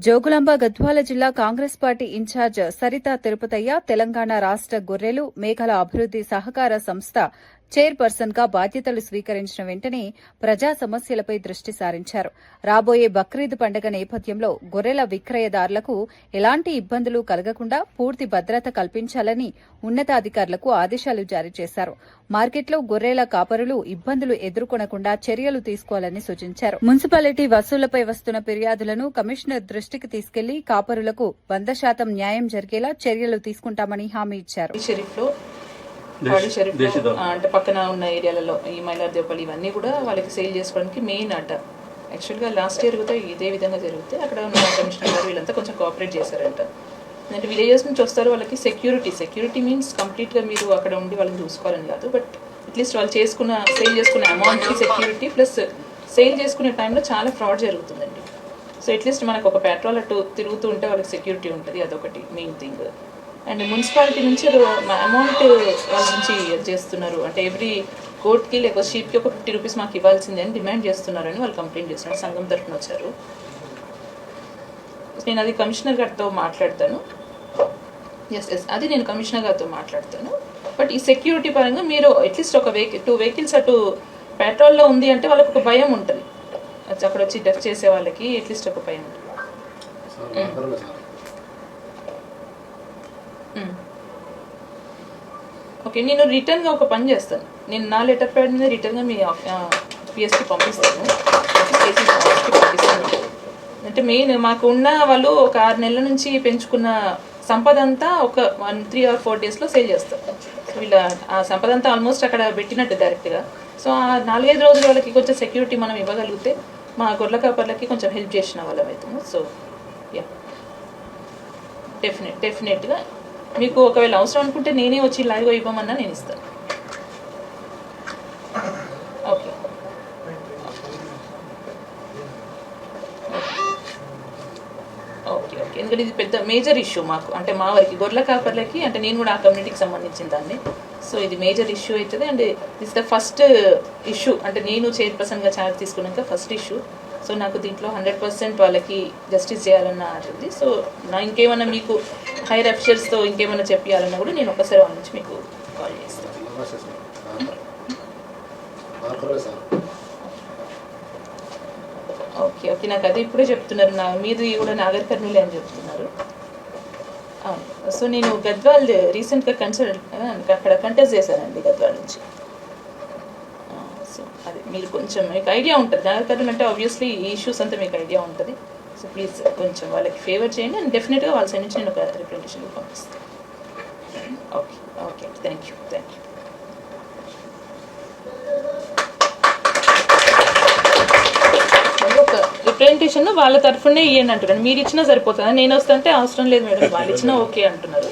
జోగులాంబ గద్వాల జిల్లా Congress party incharge Sarita Tirupathaiah Telangana రాష్ట గొర్రెలు మేకల అభివృద్ది సహకార సంస్థ చైర్పర్సన్ గా బాధ్యతలు స్వీకరించిన వెంటనే ప్రజా సమస్యలపై దృష్టి సారించారు. రాబోయే బక్రీద్ పండుగ నేపథ్యంలో గొర్రెల విక్రయదారులకు ఎలాంటి ఇబ్బందులు కలగకుండా పూర్తి భద్రత కల్పించాలని ఉన్నతాధికారులకు ఆదేశాలు జారీ చేశారు. మార్కెట్లో గొర్రెల కాపరులు ఇబ్బందులు ఎదుర్కొనకుండా చర్యలు తీసుకోవాలని సూచించారు. మున్సిపాలిటీ వసూళ్లపై వస్తున్న ఫిర్యాదులను కమిషనర్ దృష్టికి తీసుకెళ్లి కాపరులకు 100% న్యాయం జరిగేలా చర్యలు తీసుకుంటామని హామీ ఇచ్చారు. అంటే పక్కన ఉన్న ఏరియాలలో ఈ మైలార్దేవపల్లి ఇవన్నీ కూడా వాళ్ళకి సేల్ చేసుకోవడానికి మెయిన్ అడ్డ. యాక్చువల్గా లాస్ట్ ఇయర్ కూడా ఇదే విధంగా జరిగితే అక్కడ ఉన్న కమిషనర్ గారు వీళ్ళంతా కొంచెం కోఆపరేట్ చేశారంట. అంటే విలేజెస్ నుంచి వస్తారు, వాళ్ళకి సెక్యూరిటీ మీన్స్ కంప్లీట్గా మీరు అక్కడ ఉండి వాళ్ళని చూసుకోవాలని కాదు, బట్ అట్లీస్ట్ వాళ్ళు సేల్ చేసుకున్న అమౌంట్కి సెక్యూరిటీ ప్లస్ సేల్ చేసుకునే టైంలో చాలా ఫ్రాడ్ జరుగుతుందండి. సో అట్లీస్ట్ మనకు ఒక పెట్రోల్ అటు తిరుగుతూ ఉంటే వాళ్ళకి సెక్యూరిటీ ఉంటుంది, అదొకటి మెయిన్ థింగ్. అండ్ మున్సిపాలిటీ నుంచి అమౌంట్ వాళ్ళ నుంచి చేస్తున్నారు, అంటే ఎవ్రీ కోర్ట్కి లేకపోతే షీప్కి ఒక 50 రూపీస్ మాకు ఇవ్వాల్సిందే అని డిమాండ్ చేస్తున్నారని వాళ్ళు కంప్లైంట్ చేస్తున్నారు. సంఘం తరఫున వచ్చారు. నేను అది కమిషనర్ గారితో మాట్లాడతాను. ఎస్ అది నేను కమిషనర్ గారితో మాట్లాడతాను. బట్ ఈ సెక్యూరిటీ పరంగా మీరు అట్లీస్ట్ ఒక 2 వెహికల్స్ అటు పెట్రోల్లో ఉంది అంటే వాళ్ళకి ఒక భయం ఉంటుంది, అక్కడ వచ్చి డెఫ్ చేసే వాళ్ళకి అట్లీస్ట్ ఒక భయం ఉంటుంది. ఓకే, నేను రిటర్న్గా ఒక పని చేస్తాను. నేను నా లెటర్ ప్యాడ్ మీద రిటర్న్గా మీ పిఎస్కి పంపిస్తాను. అంటే మెయిన్ మాకు ఉన్న వాళ్ళు ఒక 6 నెలల నుంచి పెంచుకున్న సంపద అంతా ఒక 3 or 4 డేస్లో సేల్ చేస్తారు. వీళ్ళ ఆ సంపద అంతా ఆల్మోస్ట్ అక్కడ పెట్టినట్టు డైరెక్ట్గా. సో ఆ 4-5 రోజుల వాళ్ళకి కొంచెం సెక్యూరిటీ మనం ఇవ్వగలిగితే మా గొర్రెల కాపర్లకి కొంచెం హెల్ప్ చేసిన వాళ్ళం అవుతాము. సో యా, డెఫినెట్గా మీకు ఒకవేళ అవసరం అనుకుంటే నేనే వచ్చి లైవ్గా ఇవ్వమన్నా నేను ఇస్తాను. ఓకే ఓకే ఓకే ఎందుకంటే ఇది పెద్ద మేజర్ ఇష్యూ మాకు, అంటే మా వారికి గొర్రెల కాపర్లకి, అంటే నేను కూడా ఆ కమ్యూనిటీకి సంబంధించిన దాన్ని. సో ఇది మేజర్ ఇష్యూ అవుతుంది. And this the first issue, అంటే నేను చైర్పర్సన్గా ఛార్జ్ తీసుకున్నాక ఫస్ట్ ఇష్యూ. సో నాకు దీంట్లో 100% వాళ్ళకి జస్టిస్ చేయాలన్న ఉంటుంది. సో నా ఇంకేమన్నా మీకు హైయర్ అఫీషియల్స్తో ఇంకేమైనా చెప్పాలన్నా కూడా నేను ఒకసారి వాళ్ళ నుంచి మీకు కాల్ చేస్తాను. ఓకే ఓకే నాకు అదే ఇప్పుడే చెప్తున్నారు, మీది కూడా నాగర్ కర్నూలు అని చెప్తున్నారు. సో నేను గద్వాల్ రీసెంట్గా అక్కడ కంటెస్ట్ చేశానండి గద్వాల్ నుంచి. సో అది మీరు కొంచెం మీకు ఐడియా ఉంటుంది, నాగర్ కర్నూలు అంటే ఆబ్వియస్లీ ఈ ఇష్యూస్ అంతా మీకు ఐడియా ఉంటుంది. సో ప్లీజ్ కొంచెం వాళ్ళకి ఫేవర్ చేయండి, అండ్ డెఫినెట్గా వాళ్ళ సైడ్ నుంచి నేను ఒక రిప్రజెంటేషన్ పంపిస్తాను. Okay okay thank you. ఒక రిప్రజెంటేషన్ వాళ్ళ తరఫునే ఇవ్వండి అంటున్నాను. మీరు ఇచ్చినా సరిపోతుందా? నేను వస్తుంటే అవసరం లేదు మేడం, వాళ్ళు ఇచ్చినా ఓకే అంటున్నారు.